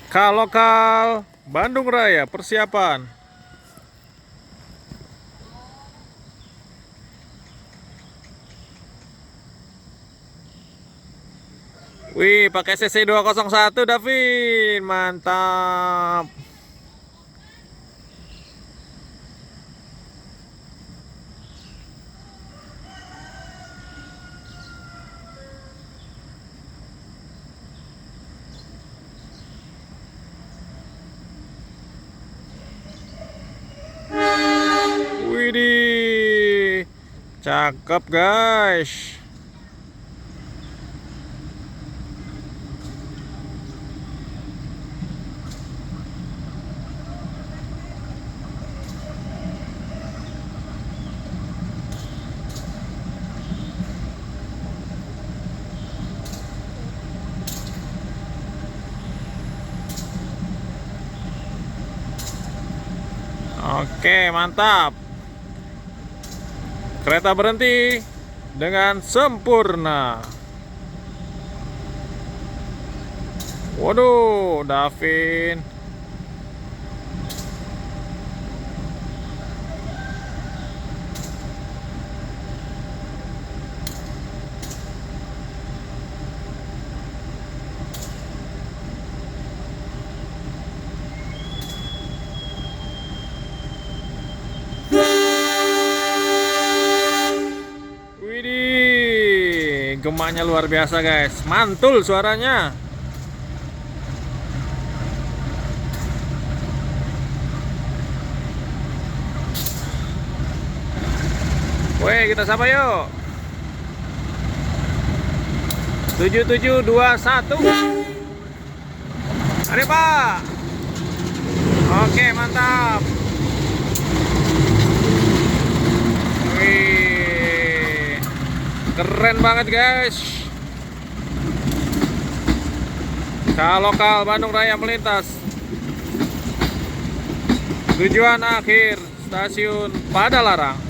Lokal Bandung Raya persiapan. Wih, pakai CC 201 Davin, mantap. Widih, cakep guys. Oke, mantap. Kereta berhenti dengan sempurna. Waduh, Davin. Widih, gemanya luar biasa guys. Mantul suaranya. Woi, kita sapa yuk. 7721. Mari Pak. Oke, mantap. Wih, keren banget guys. Lokal Bandung Raya melintas. Tujuan akhir stasiun Padalarang.